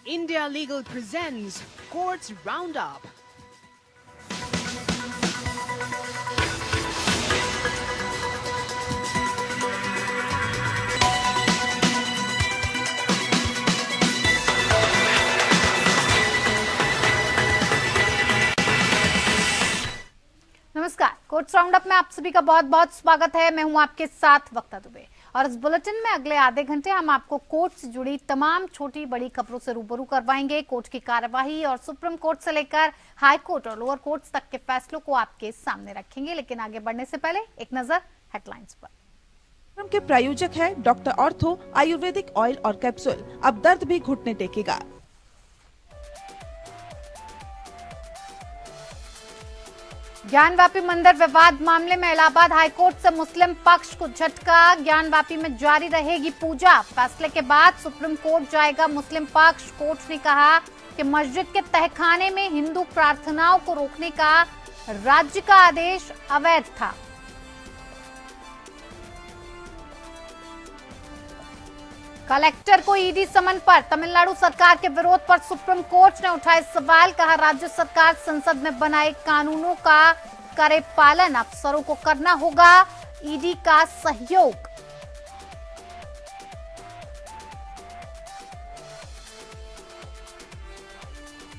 India Legal presents Courts Roundup. नमस्कार, courts roundup में आप सभी का बहुत बहुत स्वागत है। मैं हूं आपके साथ वक्ता दुबे और इस बुलेटिन में अगले आधे घंटे हम आपको कोर्ट से जुड़ी तमाम छोटी बड़ी खबरों से रूबरू करवाएंगे। कोर्ट की कार्यवाही और सुप्रीम कोर्ट से लेकर हाई कोर्ट और लोअर कोर्ट्स तक के फैसलों को आपके सामने रखेंगे। लेकिन आगे बढ़ने से पहले एक नजर हेडलाइंस पर। कार्यक्रम के प्रायोजक है डॉक्टर ऑर्थो आयुर्वेदिक ऑयल और कैप्सूल। अब दर्द भी घुटने टेकेगा। ज्ञानवापी मंदिर विवाद मामले में इलाहाबाद हाईकोर्ट से मुस्लिम पक्ष को झटका। ज्ञानवापी में जारी रहेगी पूजा। फैसले के बाद सुप्रीम कोर्ट जाएगा मुस्लिम पक्ष। कोर्ट ने कहा कि मस्जिद के तहखाने में हिंदू प्रार्थनाओं को रोकने का राज्य का आदेश अवैध था। कलेक्टर को ईडी समन पर तमिलनाडु सरकार के विरोध पर सुप्रीम कोर्ट ने उठाए सवाल। कहा राज्य सरकार संसद में बनाए कानूनों का करे पालन। अफसरों को करना होगा ईडी का सहयोग।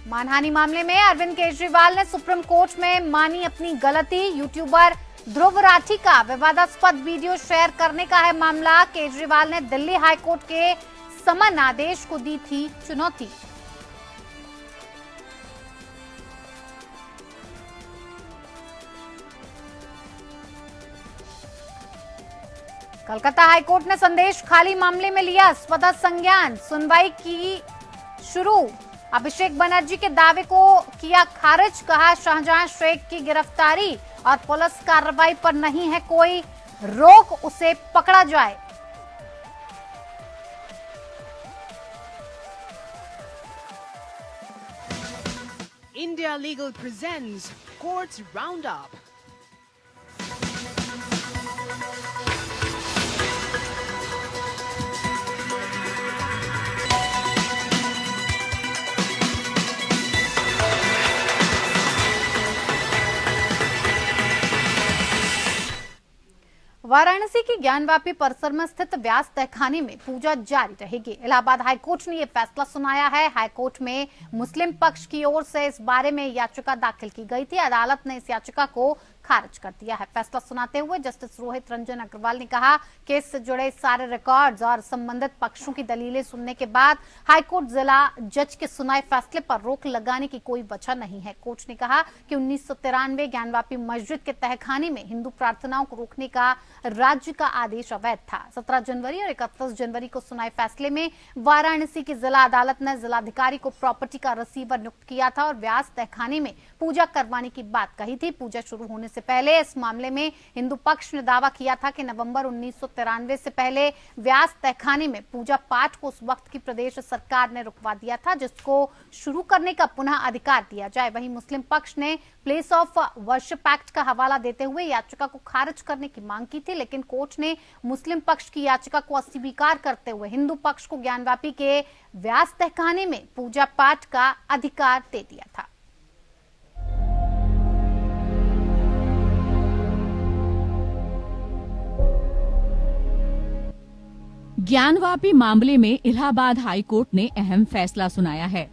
मानहानि मामले में अरविंद केजरीवाल ने सुप्रीम कोर्ट में मानी अपनी गलती। यूट्यूबर ध्रुव राठी का विवादास्पद वीडियो शेयर करने का है मामला। केजरीवाल ने दिल्ली हाईकोर्ट के समन आदेश को दी थी चुनौती। कलकत्ता हाईकोर्ट ने संदेश खाली मामले में लिया स्वतः संज्ञान। सुनवाई की शुरू। अभिषेक बनर्जी के दावे को किया खारिज। कहा शाहजहां शेख की गिरफ्तारी और पुलिस कार्रवाई पर नहीं है कोई रोक, उसे पकड़ा जाए। India Legal presents Courts Roundup. Varanasi की ज्ञानवापी परिसर में स्थित व्यास तहखाने में पूजा जारी रहेगी। इलाहाबाद हाईकोर्ट ने यह फैसला सुनाया है। हाईकोर्ट में मुस्लिम पक्ष की ओर से इस बारे में याचिका दाखिल की गई थी। अदालत ने इस याचिका को खारिज कर दिया है। फैसला सुनाते हुए जस्टिस रोहित रंजन अग्रवाल ने कहा केस से जुड़े सारे रिकॉर्ड्स और संबंधित पक्षों की दलीलें सुनने के बाद हाईकोर्ट जिला जज के सुनाए फैसले पर रोक लगाने की कोई वजह नहीं है। कोर्ट ने कहा कि 1993 ज्ञानवापी मस्जिद के तहखाने में हिंदू प्रार्थनाओं को रोकने का राज्य का आदेश अवैध था। 17 जनवरी और 31 जनवरी को सुनाए फैसले में वाराणसी की जिला अदालत ने जिलाधिकारी को प्रॉपर्टी का रिसीवर नियुक्त किया था और व्यास तहखाने में पूजा करवाने की बात कही थी। पूजा शुरू होने से पहले इस मामले में हिंदू पक्ष ने दावा किया था कि नवंबर 1993 से पहले व्यास तहखाने में पूजा पाठ को उस वक्त की प्रदेश सरकार ने रुकवा दिया था, जिसको शुरू करने का पुनः अधिकार दिया जाए। वहीं मुस्लिम पक्ष ने प्लेस ऑफ वर्शिप एक्ट का हवाला देते हुए याचिका को खारिज करने की मांग की थी, लेकिन कोर्ट ने मुस्लिम पक्ष की याचिका को अस्वीकार करते हुए हिंदू पक्ष को ज्ञानवापी के व्यास तहखाने में पूजा पाठ का अधिकार दे दिया था। ज्ञानवापी मामले में इलाहाबाद हाईकोर्ट ने अहम फैसला सुनाया है।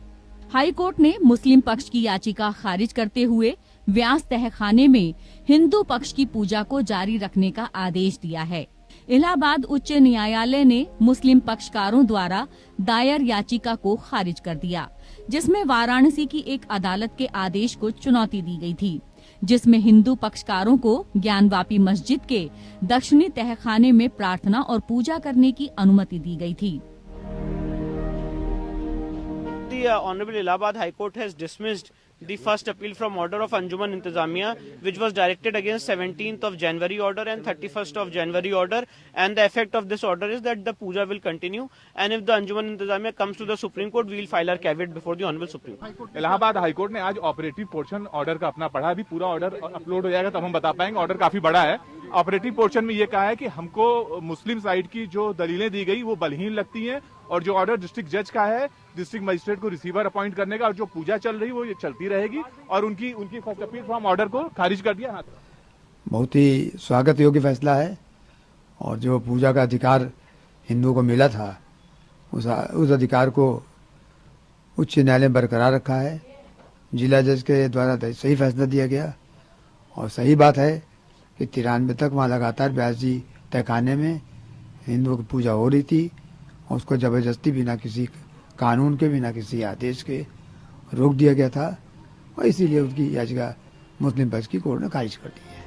हाईकोर्ट ने मुस्लिम पक्ष की याचिका खारिज करते हुए व्यास तहखाने में हिंदू पक्ष की पूजा को जारी रखने का आदेश दिया है। इलाहाबाद उच्च न्यायालय ने मुस्लिम पक्षकारों द्वारा दायर याचिका को खारिज कर दिया, जिसमें वाराणसी की एक अदालत के आदेश को चुनौती दी गई थी, जिसमें हिंदू पक्षकारों को ज्ञानवापी मस्जिद के दक्षिणी तहखाने में प्रार्थना और पूजा करने की अनुमति दी गई थी। The Honorable Allahabad High Court has dismissed the first appeal from order of Anjuman Intizamiya, which was directed against 17th of January order and 31st of January order, and the effect of this order is that the puja will continue, and if the Anjuman Intizamiya comes to the Supreme Court, we will file our caveat before the Honorable Supreme Court. Allahabad high court ने आज operative portion order का अपना पढ़ा। अभी पूरा order upload हो जाएगा तब हम बता पाएंगे। ऑर्डर काफी बड़ा है। ऑपरेटिव पोर्शन में ये कहा है कि हमको मुस्लिम साइड की जो दलीलें दी गई वो बलहीन लगती हैं और जो ऑर्डर डिस्ट्रिक्ट जज का है, डिस्ट्रिक्ट मजिस्ट्रेट को रिसीवर अपॉइंट करने का, और जो पूजा चल रही वो ये चलती रहेगी, और उनकी फर्स्ट अपील फ्रॉम ऑर्डर को खारिज कर दिया। बहुत ही स्वागत योग्य फैसला है, और जो पूजा का अधिकार हिंदुओं को मिला था उस अधिकार को उच्च न्यायालय ने बरकरार रखा है। जिला जज के द्वारा सही फैसला दिया गया, और सही बात है कि 93 तक वहाँ लगातार व्यास जी तहखाने में हिंदुओं की पूजा हो रही थी, और उसको जबरदस्ती बिना किसी कानून के, बिना किसी आदेश के रोक दिया गया था, और इसीलिए उसकी याचिका मुस्लिम पक्ष की कोर्ट ने खारिज कर दी है।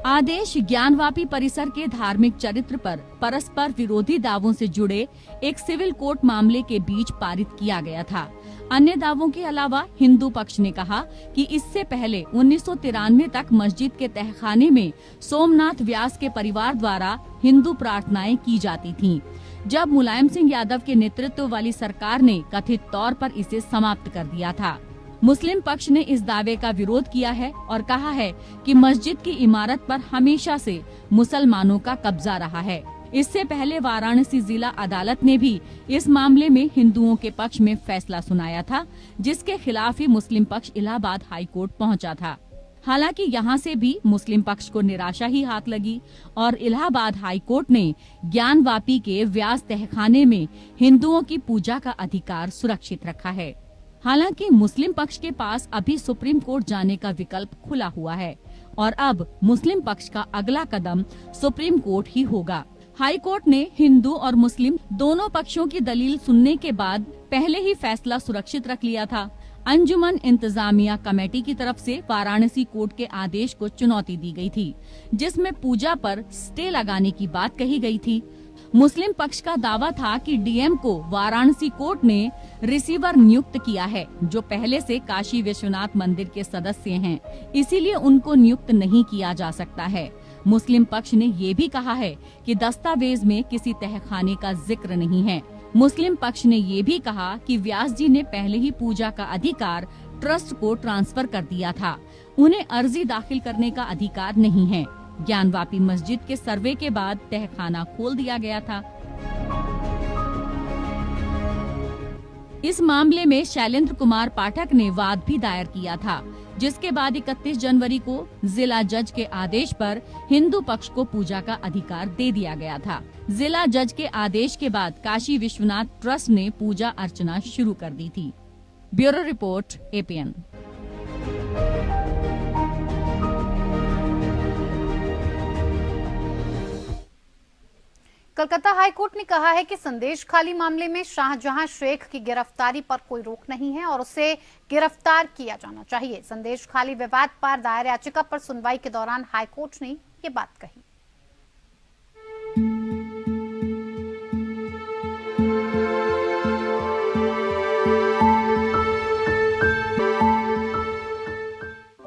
आदेश ज्ञानवापी परिसर के धार्मिक चरित्र पर परस्पर विरोधी दावों से जुड़े एक सिविल कोर्ट मामले के बीच पारित किया गया था। अन्य दावों के अलावा हिंदू पक्ष ने कहा कि इससे पहले 1993 तक मस्जिद के तहखाने में सोमनाथ व्यास के परिवार द्वारा हिंदू प्रार्थनाएं की जाती थीं, जब मुलायम सिंह यादव के नेतृत्व वाली सरकार ने कथित तौर पर इसे समाप्त कर दिया था। मुस्लिम पक्ष ने इस दावे का विरोध किया है और कहा है कि मस्जिद की इमारत पर हमेशा से मुसलमानों का कब्जा रहा है। इससे पहले वाराणसी जिला अदालत ने भी इस मामले में हिंदुओं के पक्ष में फैसला सुनाया था, जिसके खिलाफ ही मुस्लिम पक्ष इलाहाबाद हाई कोर्ट पहुंचा था। हालांकि यहां से भी मुस्लिम पक्ष को निराशा ही हाथ लगी, और इलाहाबाद हाई कोर्ट ने ज्ञानवापी के व्यास तहखाने में हिंदुओं की पूजा का अधिकार सुरक्षित रखा है। हालांकि मुस्लिम पक्ष के पास अभी सुप्रीम कोर्ट जाने का विकल्प खुला हुआ है, और अब मुस्लिम पक्ष का अगला कदम सुप्रीम कोर्ट ही होगा। हाई कोर्ट ने हिंदू और मुस्लिम दोनों पक्षों की दलील सुनने के बाद पहले ही फैसला सुरक्षित रख लिया था। अंजुमन इंतजामिया कमेटी की तरफ से वाराणसी कोर्ट के आदेश को चुनौती दी गई थी, जिसमें पूजा पर स्टे लगाने की बात कही गई थी। मुस्लिम पक्ष का दावा था कि डीएम को वाराणसी कोर्ट ने रिसीवर नियुक्त किया है, जो पहले से काशी विश्वनाथ मंदिर के सदस्य हैं, इसीलिए उनको नियुक्त नहीं किया जा सकता है। मुस्लिम पक्ष ने ये भी कहा है कि दस्तावेज में किसी तहखाने का जिक्र नहीं है। मुस्लिम पक्ष ने ये भी कहा कि व्यास जी ने पहले ही पूजा का अधिकार ट्रस्ट को ट्रांसफर कर दिया था, उन्हें अर्जी दाखिल करने का अधिकार नहीं है। ज्ञानवापी मस्जिद के सर्वे के बाद तहखाना खोल दिया गया था। इस मामले में शैलेंद्र कुमार पाठक ने वाद भी दायर किया था, जिसके बाद 31 जनवरी को जिला जज के आदेश पर हिंदू पक्ष को पूजा का अधिकार दे दिया गया था। जिला जज के आदेश के बाद काशी विश्वनाथ ट्रस्ट ने पूजा अर्चना शुरू कर दी थी। Bureau report, APN. Calcutta high court ने कहा है कि संदेश खाली मामले में शाहजहां शेख की गिरफ्तारी पर कोई रोक नहीं है और उसे गिरफ्तार किया जाना चाहिए। संदेश खाली विवाद पर दायर याचिका पर सुनवाई के दौरान हाईकोर्ट ने ये बात कही।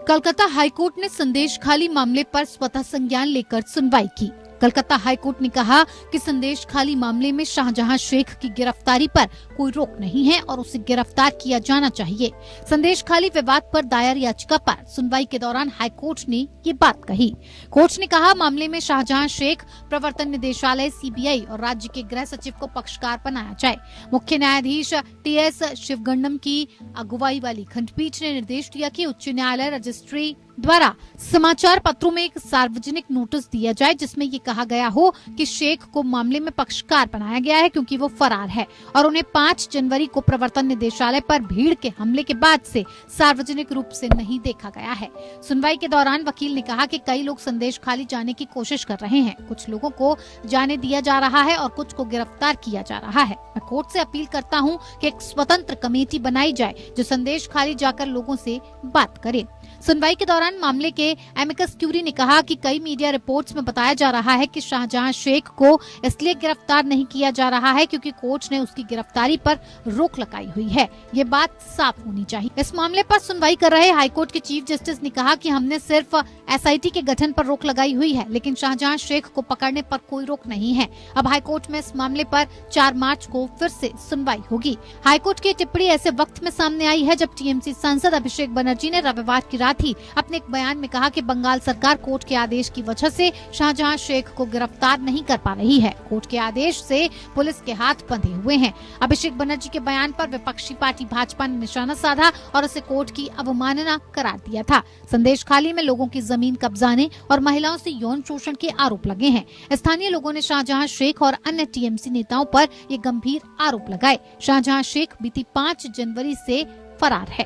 कलकत्ता हाईकोर्ट ने संदेश खाली मामले पर स्वतः संज्ञान लेकर सुनवाई की। कलकत्ता हाईकोर्ट ने कहा कि संदेश खाली मामले में शाहजहां शेख की गिरफ्तारी पर कोई रोक नहीं है और उसे गिरफ्तार किया जाना चाहिए। संदेश खाली विवाद पर दायर याचिका पर सुनवाई के दौरान हाईकोर्ट ने ये बात कही। कोर्ट ने कहा, मामले में शाहजहां शेख, प्रवर्तन निदेशालय, सीबीआई और राज्य के गृह सचिव को पक्षकार बनाया जाए। मुख्य न्यायाधीश टीएस शिवगन्नम की अगुवाई वाली खंडपीठ ने निर्देश दिया कि उच्च न्यायालय रजिस्ट्री द्वारा समाचार पत्रों में एक सार्वजनिक नोटिस दिया जाए, जिसमें ये कहा गया हो कि शेख को मामले में पक्षकार बनाया गया है क्योंकि वो फरार है और उन्हें 5 जनवरी को प्रवर्तन निदेशालय पर भीड़ के हमले के बाद से सार्वजनिक रूप से नहीं देखा गया है। सुनवाई के दौरान वकील ने कहा कि कई लोग संदेश खाली जाने की कोशिश कर रहे हैं, कुछ लोगों को जाने दिया जा रहा है और कुछ को गिरफ्तार किया जा रहा है। मैं कोर्ट से अपील करता हूं कि एक स्वतंत्र कमेटी बनाई जाए जो संदेश खाली जाकर लोगों से बात करे। सुनवाई के दौरान मामले के एमिकस क्यूरी ने कहा कि कई मीडिया रिपोर्ट्स में बताया जा रहा है कि शाहजहां शेख को इसलिए गिरफ्तार नहीं किया जा रहा है क्योंकि कोर्ट ने उसकी गिरफ्तारी पर रोक लगाई हुई है। ये बात साफ होनी चाहिए। इस मामले पर सुनवाई कर रहे हाईकोर्ट के चीफ जस्टिस ने कहा कि हमने सिर्फ एसआईटी के गठन पर रोक लगाई हुई है, लेकिन शाहजहां शेख को पकड़ने पर कोई रोक नहीं है। अब हाईकोर्ट में इस मामले पर 4 मार्च को फिर से सुनवाई होगी। हाईकोर्ट की टिप्पणी ऐसे वक्त में सामने आई है जब टीएमसी सांसद अभिषेक बनर्जी ने रविवार की रात ही अपने एक बयान में कहा कि बंगाल सरकार कोर्ट के आदेश की वजह से शाहजहां शेख को गिरफ्तार नहीं कर पा रही है। कोर्ट के आदेश से पुलिस के हाथ बंधे हुए हैं। अभिषेक बनर्जी के बयान पर विपक्षी पार्टी भाजपा ने निशाना साधा और उसे कोर्ट की अवमानना करार दिया था। संदेश खाली में लोगों की जमीन कब्जाने और महिलाओं से यौन शोषण के आरोप लगे हैं। स्थानीय लोगों ने शाहजहां शेख और अन्य टीएमसी नेताओं पर ये गंभीर आरोप लगाए। शाहजहां शेख बीती 5 जनवरी से फरार है।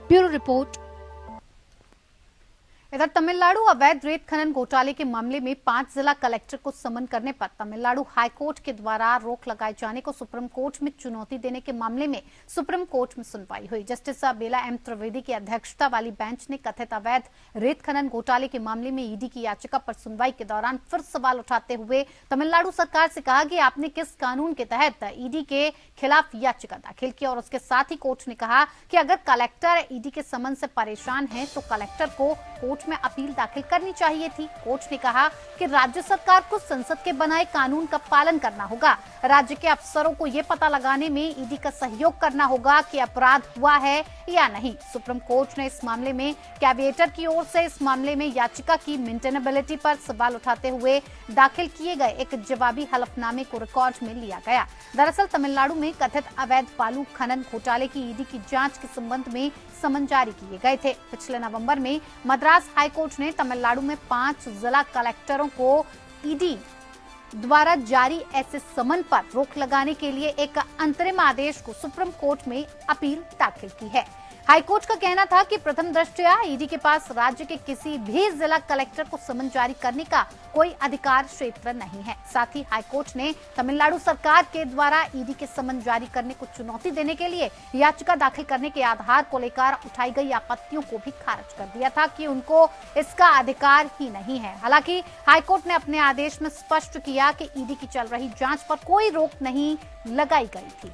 Bureau report. इधर तमिलनाडु अवैध रेत खनन घोटाले के मामले में 5 जिला कलेक्टर को समन करने पर तमिलनाडु हाईकोर्ट के द्वारा रोक लगाए जाने को सुप्रीम कोर्ट में चुनौती देने के मामले में सुप्रीम कोर्ट में सुनवाई हुई। जस्टिस बेला एम त्रिवेदी की अध्यक्षता वाली बेंच ने कथित अवैध रेत खनन घोटाले के मामले में ईडी की याचिका पर सुनवाई के दौरान फिर सवाल उठाते हुए तमिलनाडु सरकार से कहा कि आपने किस कानून के तहत ईडी के खिलाफ याचिका दाखिल की। और उसके साथ ही कोर्ट ने कहा कि अगर कलेक्टर ईडी के समन से परेशान है तो कलेक्टर को कोर्ट में अपील दाखिल करनी चाहिए थी। कोर्ट ने कहा कि राज्य सरकार को संसद के बनाए कानून का पालन करना होगा। राज्य के अफसरों को ये पता लगाने में ईडी का सहयोग करना होगा कि अपराध हुआ है या नहीं। सुप्रीम कोर्ट ने इस मामले में कैविएटर की ओर से इस मामले में याचिका की मेंटेनेबिलिटी पर सवाल उठाते हुए दाखिल किए गए एक जवाबी हलफनामे को रिकॉर्ड में लिया गया। दरअसल तमिलनाडु में कथित अवैध बालू खनन घोटाले की ईडी की जांच के संबंध में समन जारी किए गए थे। पिछले नवंबर में मद्रास हाईकोर्ट ने तमिलनाडु में 5 जिला कलेक्टरों को ईडी द्वारा जारी ऐसे समन पर रोक लगाने के लिए एक अंतरिम आदेश को सुप्रीम कोर्ट में अपील दाखिल की है। हाईकोर्ट का कहना था कि प्रथम दृष्टया ईडी के पास राज्य के किसी भी जिला कलेक्टर को समन जारी करने का कोई अधिकार क्षेत्र नहीं है। साथ ही हाईकोर्ट ने तमिलनाडु सरकार के द्वारा ईडी के समन जारी करने को चुनौती देने के लिए याचिका दाखिल करने के आधार को लेकर उठाई गई आपत्तियों को भी खारिज कर दिया था कि उनको इसका अधिकार ही नहीं है। हालांकि हाईकोर्ट ने अपने आदेश में स्पष्ट किया कि ईडी की चल रही जांच पर कोई रोक नहीं लगाई गई थी।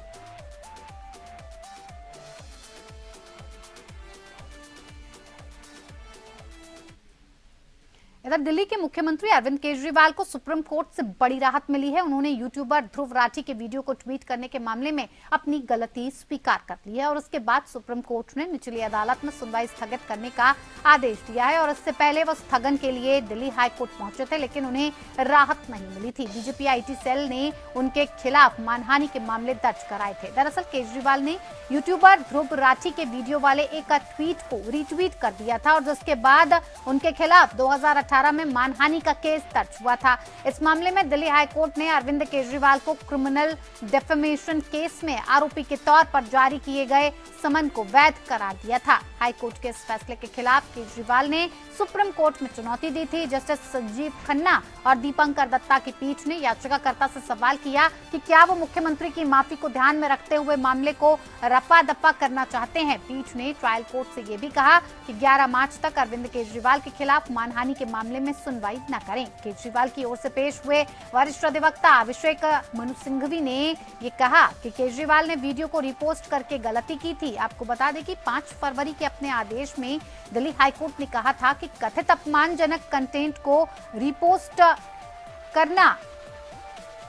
इधर दिल्ली के मुख्यमंत्री अरविंद केजरीवाल को सुप्रीम कोर्ट से बड़ी राहत मिली है। उन्होंने यूट्यूबर ध्रुव राठी के वीडियो को ट्वीट करने के मामले में अपनी गलती स्वीकार कर ली है और उसके बाद सुप्रीम कोर्ट ने निचली अदालत में सुनवाई स्थगित करने का आदेश दिया है। और इससे पहले वो स्थगन के लिए दिल्ली हाईकोर्ट पहुंचे थे, लेकिन उन्हें राहत नहीं मिली थी। बीजेपी आईटी सेल ने उनके खिलाफ मानहानि के मामले दर्ज कराए थे। दरअसल केजरीवाल ने यूट्यूबर ध्रुव राठी के वीडियो वाले एक ट्वीट को रीट्वीट कर दिया था और जिसके बाद उनके खिलाफ 2018 में मानहानि का केस दर्ज हुआ था। इस मामले में दिल्ली हाईकोर्ट ने अरविंद केजरीवाल को क्रिमिनल डेफेमेशन केस में आरोपी के तौर पर जारी किए गए समन को वैध करार दिया था। हाईकोर्ट के इस फैसले के खिलाफ केजरीवाल ने सुप्रीम कोर्ट में चुनौती दी थी। जस्टिस संजीव खन्ना और दीपंकर दत्ता की पीठ ने याचिकाकर्ता से सवाल किया कि क्या वो मुख्यमंत्री की माफी को ध्यान में रखते हुए मामले को रफा दफा करना चाहते हैं। पीठ ने ट्रायल कोर्ट से ये भी कहा कि 11 मार्च तक अरविंद केजरीवाल के खिलाफ मानहानि के मामले में सुनवाई न करें। केजरीवाल की ओर से पेश हुए वरिष्ठ अधिवक्ता अभिषेक मनु सिंघवी ने ये कहा कि केजरीवाल ने वीडियो को रिपोस्ट करके गलती की थी। आपको बता दें कि 5 फरवरी के अपने आदेश में दिल्ली हाईकोर्ट ने कहा था कि कथित अपमानजनक कंटेंट को रिपोस्ट करना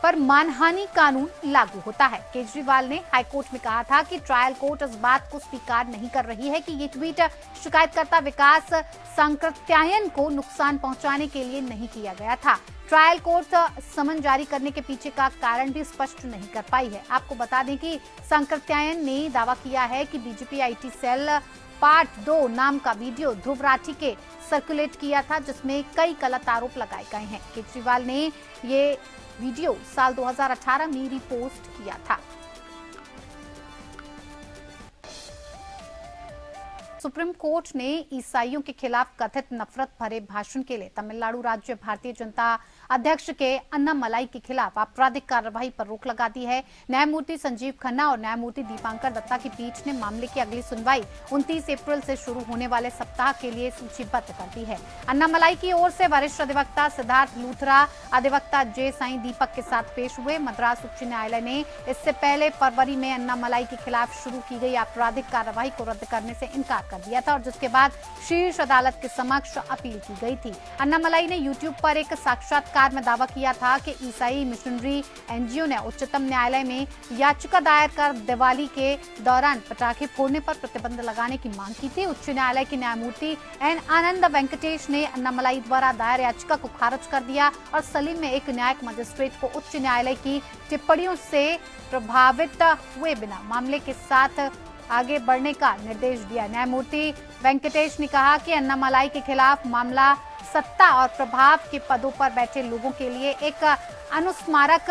पर मानहानि कानून लागू होता है। केजरीवाल ने हाईकोर्ट में कहा था कि ट्रायल कोर्ट इस बात को स्वीकार नहीं कर रही है कि ये ट्वीट शिकायतकर्ता विकास सांकृत्यायन को नुकसान पहुंचाने के लिए नहीं किया गया था। ट्रायल कोर्ट समन जारी करने के पीछे का कारण भी स्पष्ट नहीं कर पाई है। आपको बता दें कि सांकृत्यायन ने दावा किया है कि बीजेपी आईटी सेल पार्ट 2 नाम का वीडियो ध्रुव राठी के सर्कुलेट किया था, जिसमें कई गलत आरोप लगाए गए हैं। केजरीवाल ने ये वीडियो साल 2018 में रिपोस्ट किया था। सुप्रीम कोर्ट ने ईसाइयों के खिलाफ कथित नफरत भरे भाषण के लिए तमिलनाडु राज्य भारतीय जनता अध्यक्ष के अन्नामलाई के खिलाफ आपराधिक कार्रवाई पर रोक लगा दी है। न्यायमूर्ति संजीव खन्ना और न्यायमूर्ति दीपांकर दत्ता की पीठ ने मामले की अगली सुनवाई 29 अप्रैल से शुरू होने वाले सप्ताह के लिए सूचीबद्ध कर दी है। अन्नामलाई की ओर से वरिष्ठ अधिवक्ता सिद्धार्थ लूथरा अधिवक्ता जे साई दीपक के साथ पेश हुए। मद्रास उच्च न्यायालय ने इससे पहले फरवरी में अन्नामलाई के खिलाफ शुरू की गई आपराधिक कार्रवाई को रद्द करने से इनकार कर दिया था और जिसके बाद शीर्ष अदालत के समक्ष अपील की गई थी। अन्नामलाई ने यूट्यूब पर एक साक्षात्कार 2004 में दावा किया था कि ईसाई मिशनरी एनजीओ ने उच्चतम न्यायालय में याचिका दायर कर दिवाली के दौरान पटाखे फोड़ने पर प्रतिबंध लगाने की मांग की थी। उच्च न्यायालय के न्यायमूर्ति एन आनंद वेंकटेश ने अन्नामलाई द्वारा दायर याचिका को खारिज कर दिया और सलीम में एक न्यायिक मजिस्ट्रेट को उच्च न्यायालय की टिप्पणियों से प्रभावित हुए बिना मामले के साथ आगे बढ़ने का निर्देश दिया। न्यायमूर्ति वेंकटेश ने कहा कि अन्नामलाई के खिलाफ मामला सत्ता और प्रभाव के पदों पर बैठे लोगों के लिए एक अनुस्मारक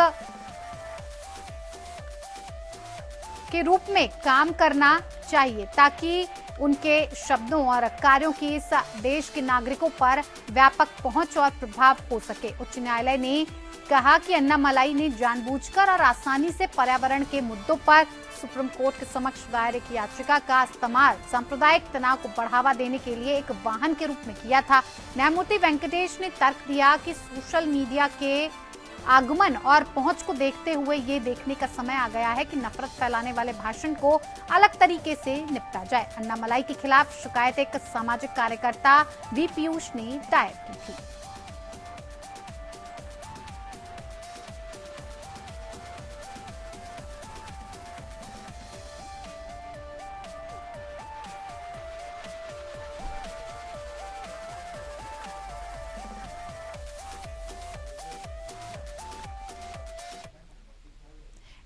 के रूप में काम करना चाहिए ताकि उनके शब्दों और कार्यों की इस देश के नागरिकों पर व्यापक पहुंच और प्रभाव हो सके। उच्च न्यायालय ने कहा कि अन्नामलाई ने जानबूझकर और आसानी से पर्यावरण के मुद्दों पर सुप्रीम कोर्ट के समक्ष दायर की याचिका का इस्तेमाल सांप्रदायिक तनाव को बढ़ावा देने के लिए एक वाहन के रूप में किया था। न्यायमूर्ति वेंकटेश ने तर्क दिया कि सोशल मीडिया के आगमन और पहुंच को देखते हुए ये देखने का समय आ गया है कि नफरत फैलाने वाले भाषण को अलग तरीके से निपटा जाए। अन्नामलाई के खिलाफ शिकायत एक सामाजिक कार्यकर्ता वी पीयूष ने दायर की थी।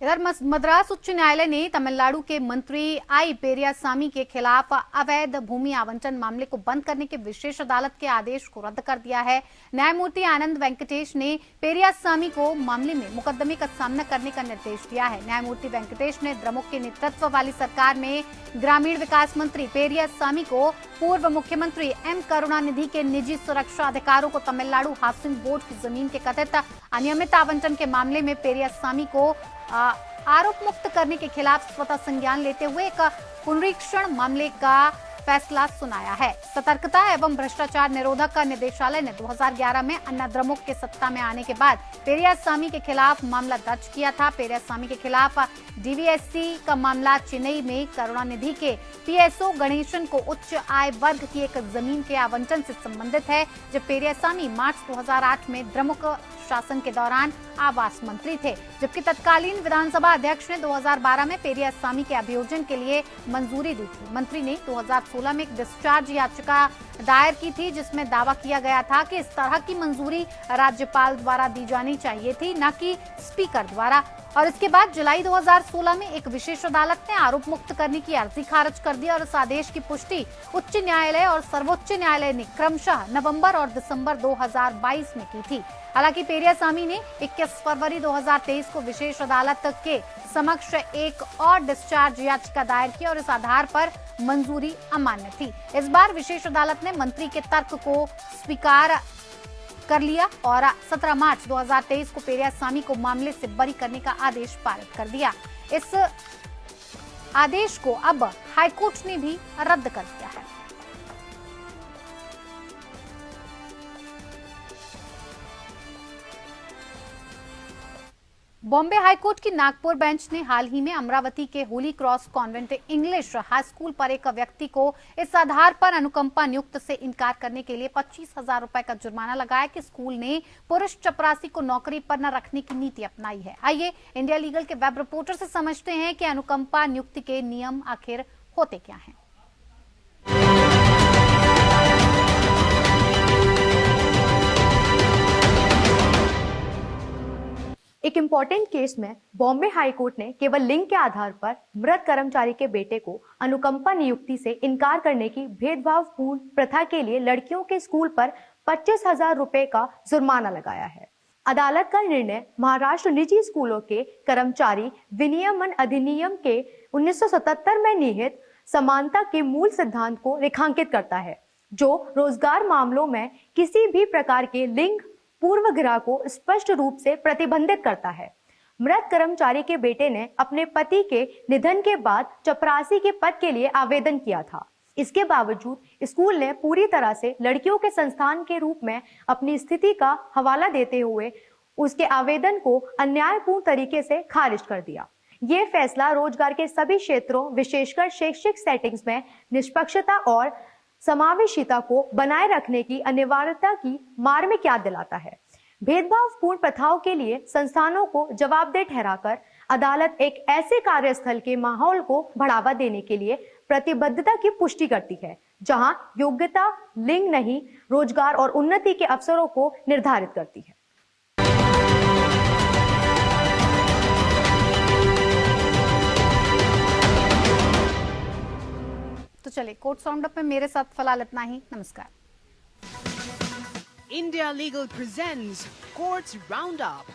इधर मद्रास उच्च न्यायालय ने तमिलनाडु के मंत्री आई पेरियासामी के खिलाफ अवैध भूमि आवंटन मामले को बंद करने के विशेष अदालत के आदेश को रद्द कर दिया है। न्यायमूर्ति आनंद वेंकटेश ने पेरियासामी को मामले में मुकदमे का सामना करने का निर्देश दिया है। न्यायमूर्ति वेंकटेश ने द्रमुक के नेतृत्व वाली सरकार में ग्रामीण विकास मंत्री पेरियासामी को पूर्व मुख्यमंत्री एम करुणानिधि के निजी सुरक्षा अधिकारों को तमिलनाडु हाउसिंग बोर्ड की जमीन के कथित अनियमित आवंटन के मामले में पेरियासामी को आरोप मुक्त करने के खिलाफ स्वतः संज्ञान लेते हुए एक पुनरीक्षण मामले का फैसला सुनाया है। सतर्कता एवं भ्रष्टाचार निरोधक निदेशालय ने 2011 में अन्ना द्रमुक के सत्ता में आने के बाद पेरियासामी के खिलाफ मामला दर्ज किया था। पेरियासामी के खिलाफ डीवीएससी का मामला चेन्नई में करुणानिधि के पीएसओ गणेशन को उच्च आय वर्ग की एक जमीन के आवंटन से संबंधित है, जब पेरियासामी मार्च 2008 में द्रमुक शासन के दौरान आवास मंत्री थे, जबकि तत्कालीन विधानसभा अध्यक्ष ने 2012 में पेरियासामी के अभियोजन के लिए मंजूरी दी थी। मंत्री ने 2016 में एक डिस्चार्ज याचिका दायर की थी, जिसमें दावा किया गया था कि इस तरह की मंजूरी राज्यपाल द्वारा दी जानी चाहिए थी, न कि स्पीकर द्वारा। और इसके बाद जुलाई 2016 में एक विशेष अदालत ने आरोप मुक्त करने की अर्जी खारिज कर दी और इस आदेश की पुष्टि उच्च न्यायालय और सर्वोच्च न्यायालय ने क्रमशः नवंबर और दिसंबर 2022 में की थी। हालांकि पेरियासामी ने 21 फरवरी 2023 को विशेष अदालत के समक्ष एक और डिस्चार्ज याचिका दायर की और इस आधार पर मंजूरी अमान्य थी। इस बार विशेष अदालत ने मंत्री के तर्क को स्वीकार कर लिया और 17 मार्च 2023 को पेरियासामी को मामले से बरी करने का आदेश पारित कर दिया। इस आदेश को अब हाईकोर्ट ने भी रद्द कर दिया है। बॉम्बे हाईकोर्ट की नागपुर बेंच ने हाल ही में अमरावती के Holi cross convent English high school पर एक व्यक्ति को इस आधार पर अनुकंपा नियुक्त से इनकार करने के लिए 25,000 रुपए का जुर्माना लगाया कि स्कूल ने पुरुष चपरासी को नौकरी पर न रखने की नीति अपनाई है। आइए इंडिया लीगल के वेब रिपोर्टर से समझते हैं कि अनुकंपा नियुक्ति के नियम आखिर होते क्या हैं। एक इम्पॉर्टेंट केस में बॉम्बे हाई कोर्ट ने केवल लिंग के आधार पर मृत कर्मचारी के बेटे को अनुकंपा नियुक्ति से इनकार करने की भेदभावपूर्ण प्रथा के लिए लड़कियों के स्कूल पर 25,000 रुपए का जुर्माना लगाया है। अदालत का निर्णय महाराष्ट्र निजी स्कूलों के कर्मचारी विनियमन अधिनियम के 1977 में निहित समानता के मूल सिद्धांत को रेखांकित करता है, जो रोजगार मामलों में किसी भी प्रकार के लिंग पूर्वग्रह को स्पष्ट रूप से प्रतिबंधित करता है। मृत कर्मचारी के बेटे ने अपने पति के निधन के बाद चपरासी के पद के लिए आवेदन किया था। इसके बावजूद स्कूल ने पूरी तरह से लड़कियों के संस्थान के रूप में अपनी स्थिति का हवाला देते हुए उसके आवेदन को अन्यायपूर्ण तरीके से खारिज कर दिया। ये फैसला रोजगार के सभी क्षेत्रों, विशेषकर शैक्षिक सेटिंग्स में निष्पक्षता और समावेशिता को बनाए रखने की अनिवार्यता की मार में क्या दिलाता है। भेदभावपूर्ण प्रथाओं के लिए संस्थानों को जवाबदेह ठहराकर अदालत एक ऐसे कार्यस्थल के माहौल को बढ़ावा देने के लिए प्रतिबद्धता की पुष्टि करती है जहां योग्यता लिंग नहीं, रोजगार और उन्नति के अवसरों को निर्धारित करती है। तो चलिए कोर्ट राउंड अप में मेरे साथ फिलहाल इतना ही। नमस्कार। India Legal presents Courts Roundup.